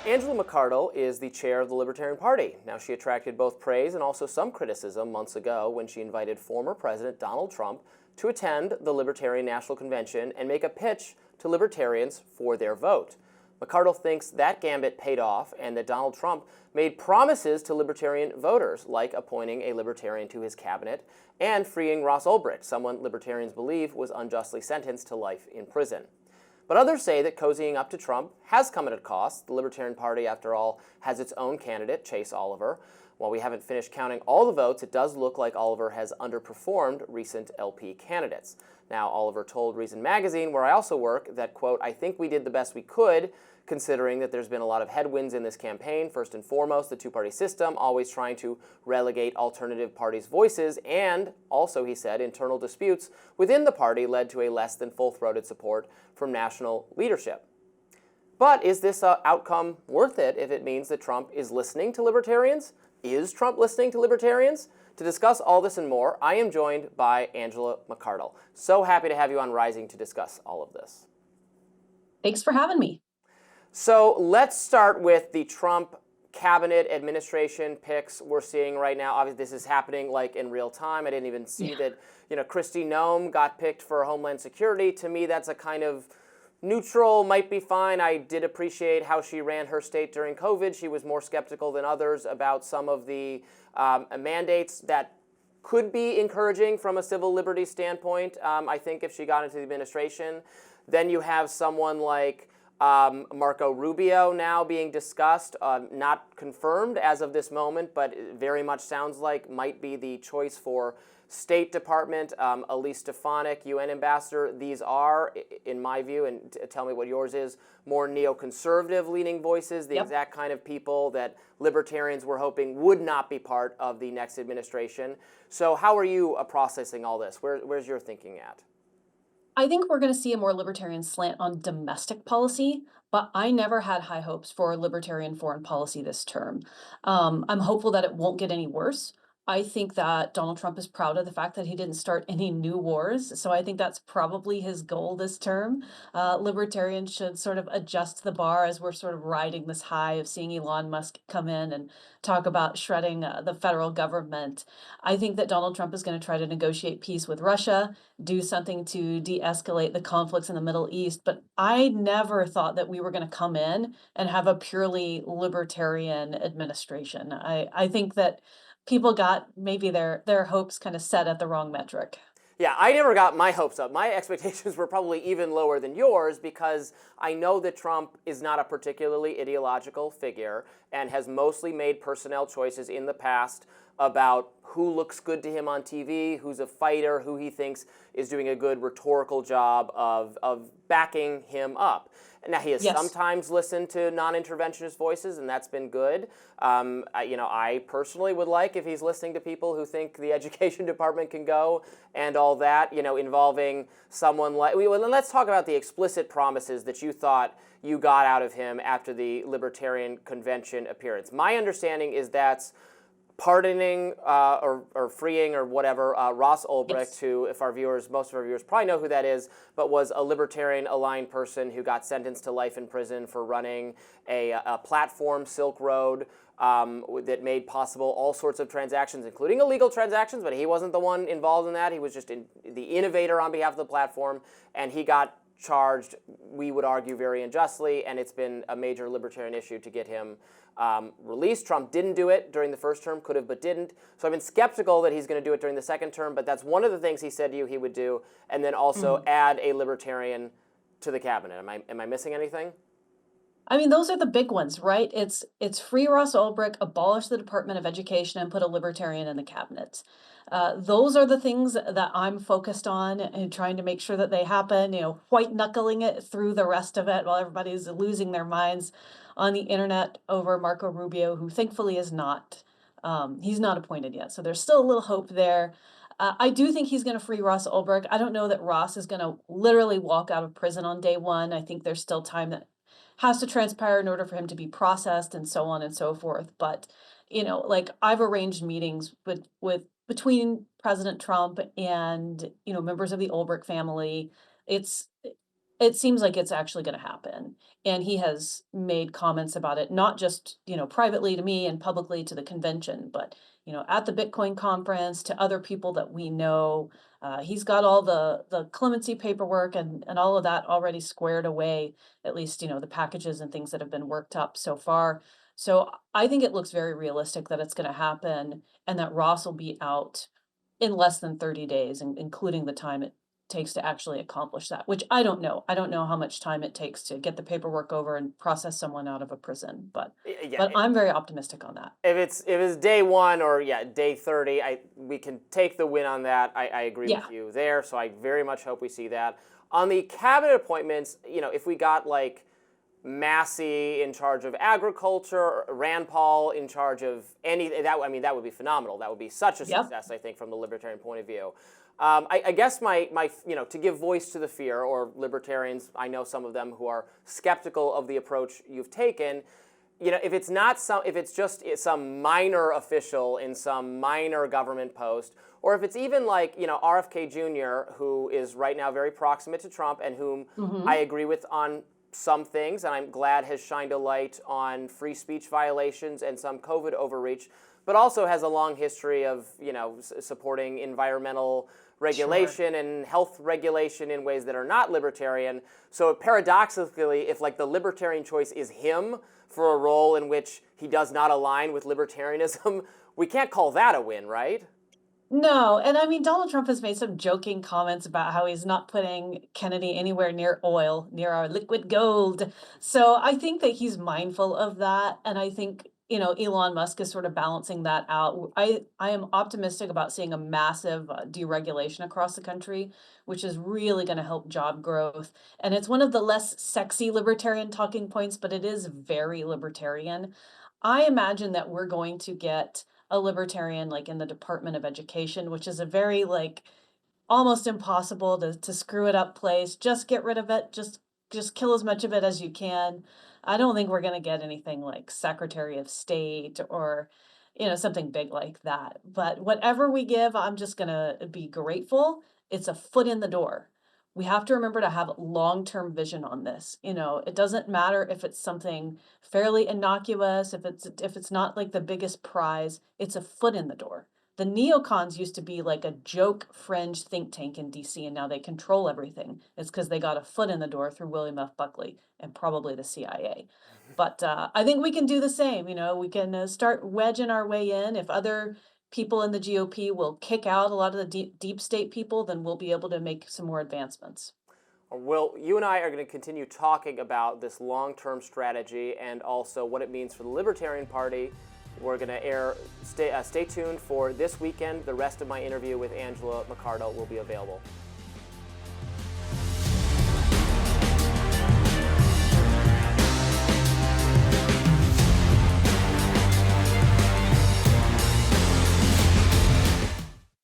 Angela McArdle is the chair of the Libertarian Party. Now, she attracted both praise and also some criticism months ago when she invited former President Donald Trump to attend the Libertarian National Convention and make a pitch to libertarians for their vote. McArdle thinks that gambit paid off and that Donald Trump made promises to libertarian voters, like appointing a libertarian to his cabinet and freeing Ross Ulbricht, someone libertarians believe was unjustly sentenced to life in prison. But others say that cozying up to Trump has come at a cost. The Libertarian Party, after all, has its own candidate, Chase Oliver. While we haven't finished counting all the votes, it does look like Oliver has underperformed recent LP candidates. Now, Oliver told Reason Magazine, where I also work, that, quote, "I think we did the best we could, considering that there's been a lot of headwinds in this campaign. First and foremost, the two-party system, always trying to relegate alternative parties' voices, and also, he said, internal disputes within the party led to a less than full-throated support from national leadership." But is this outcome worth it if it means that Trump is listening to libertarians? Is Trump listening to libertarians? To discuss all this and more, I am joined by Angela McArdle. So happy to have you on Rising to discuss all of this. Thanks for having me. So let's start with the Trump cabinet administration picks we're seeing right now. Obviously, this is happening like in real time. I didn't even see that, Kristi Noem got picked for Homeland Security. To me, that's a kind of neutral, might be fine. I did appreciate how she ran her state during COVID. She was more skeptical than others about some of the mandates that could be encouraging from a civil liberties standpoint, I think, if she got into the administration. Then you have someone like Marco Rubio now being discussed, not confirmed as of this moment, but very much sounds like might be the choice for State Department. Elise Stefanik, UN ambassador. These are, in my view, and tell me what yours is, more neoconservative leaning voices, the exact kind of people that libertarians were hoping would not be part of the next administration. So how are you processing all this? Where's your thinking at? I think we're going to see a more libertarian slant on domestic policy, but I never had high hopes for libertarian foreign policy this term. I'm hopeful that it won't get any worse. I think that Donald Trump is proud of the fact that he didn't start any new wars. So I think that's probably his goal this term. Libertarians should sort of adjust the bar as we're sort of riding this high of seeing Elon Musk come in and talk about shredding the federal government. I think that Donald Trump is going to try to negotiate peace with Russia, do something to de-escalate the conflicts in the Middle East. But I never thought that we were going to come in and have a purely libertarian administration. I think that people got maybe their hopes kind of set at the wrong metric. Yeah, I never got my hopes up. My expectations were probably even lower than yours because I know that Trump is not a particularly ideological figure and has mostly made personnel choices in the past about who looks good to him on TV, who's a fighter, who he thinks is doing a good rhetorical job of backing him up. Now, he has sometimes listened to non-interventionist voices, and that's been good. I personally would like if he's listening to people who think the education department can go and all that, involving someone like... let's talk about the explicit promises that you thought you got out of him after the Libertarian Convention appearance. My understanding is that's pardoning or freeing or whatever Ross Ulbricht, who, if most of our viewers probably know who that is, but was a libertarian-aligned person who got sentenced to life in prison for running a platform, Silk Road, that made possible all sorts of transactions, including illegal transactions, but he wasn't the one involved in that. He was just the innovator on behalf of the platform, and he got charged, we would argue, very unjustly, and it's been a major libertarian issue to get him released. Trump didn't do it during the first term, could have but didn't. So I've been skeptical that he's going to do it during the second term, but that's one of the things he said to you he would do, and then also add a libertarian to the cabinet. Am I missing anything? I mean, those are the big ones, right? It's free Ross Ulbricht, abolish the Department of Education, and put a libertarian in the cabinet. Those are the things that I'm focused on and trying to make sure that they happen, white knuckling it through the rest of it while everybody's losing their minds on the internet over Marco Rubio, who thankfully is not, he's not appointed yet. So there's still a little hope there. I do think he's going to free Ross Ulbricht. I don't know that Ross is going to literally walk out of prison on day one. I think there's still time that has to transpire in order for him to be processed and so on and so forth. But, I've arranged meetings between President Trump and, members of the Ulbricht family. It's it seems like it's actually going to happen. And he has made comments about it, not just, privately to me and publicly to the convention, but, at the Bitcoin conference to other people that we know. He's got all the clemency paperwork and all of that already squared away, at least, the packages and things that have been worked up so far. So I think it looks very realistic that it's going to happen and that Ross will be out in less than 30 days, including the time it takes to actually accomplish that, which I don't know. I don't know how much time it takes to get the paperwork over and process someone out of a prison, but Yeah, but I'm very optimistic on that. if it's day one or day 30, we can take the win on that. I agree Yeah. with you there. So I very much hope we see that. On the cabinet appointments, if we got like Massey in charge of agriculture, Rand Paul in charge of that would be phenomenal. That would be such a Yep. success, I think, from the libertarian point of view. I guess my to give voice to the fear, or libertarians, I know some of them who are skeptical of the approach you've taken. If it's just some minor official in some minor government post, or if it's even like RFK Jr., who is right now very proximate to Trump and whom I agree with on some things, and I'm glad has shined a light on free speech violations and some COVID overreach, but also has a long history of supporting environmental regulation and health regulation in ways that are not libertarian. So paradoxically, if like the libertarian choice is him for a role in which he does not align with libertarianism, we can't call that a win, right? No, and I mean, Donald Trump has made some joking comments about how he's not putting Kennedy anywhere near oil, near our liquid gold. So I think that he's mindful of that, and I think, Elon Musk is sort of balancing that out. I am optimistic about seeing a massive deregulation across the country, which is really going to help job growth. And it's one of the less sexy libertarian talking points, but it is very libertarian. I imagine that we're going to get a libertarian like in the Department of Education, which is a very like almost impossible to screw it up place. Just get rid of it. Just kill as much of it as you can. I don't think we're gonna get anything like Secretary of State or something big like that. But whatever we give, I'm just gonna be grateful. It's a foot in the door. We have to remember to have long-term vision on this. It doesn't matter if it's something fairly innocuous, if it's not like the biggest prize, it's a foot in the door. The neocons used to be like a joke fringe think tank in DC, and now they control everything. It's because they got a foot in the door through William F. Buckley and probably the CIA. But I think we can do the same. We can start wedging our way in. If other people in the GOP will kick out a lot of the deep state people, then we'll be able to make some more advancements. Well, you and I are going to continue talking about this long-term strategy and also what it means for the Libertarian Party. We're going to stay tuned for this weekend. The rest of my interview with Angela McArdle will be available.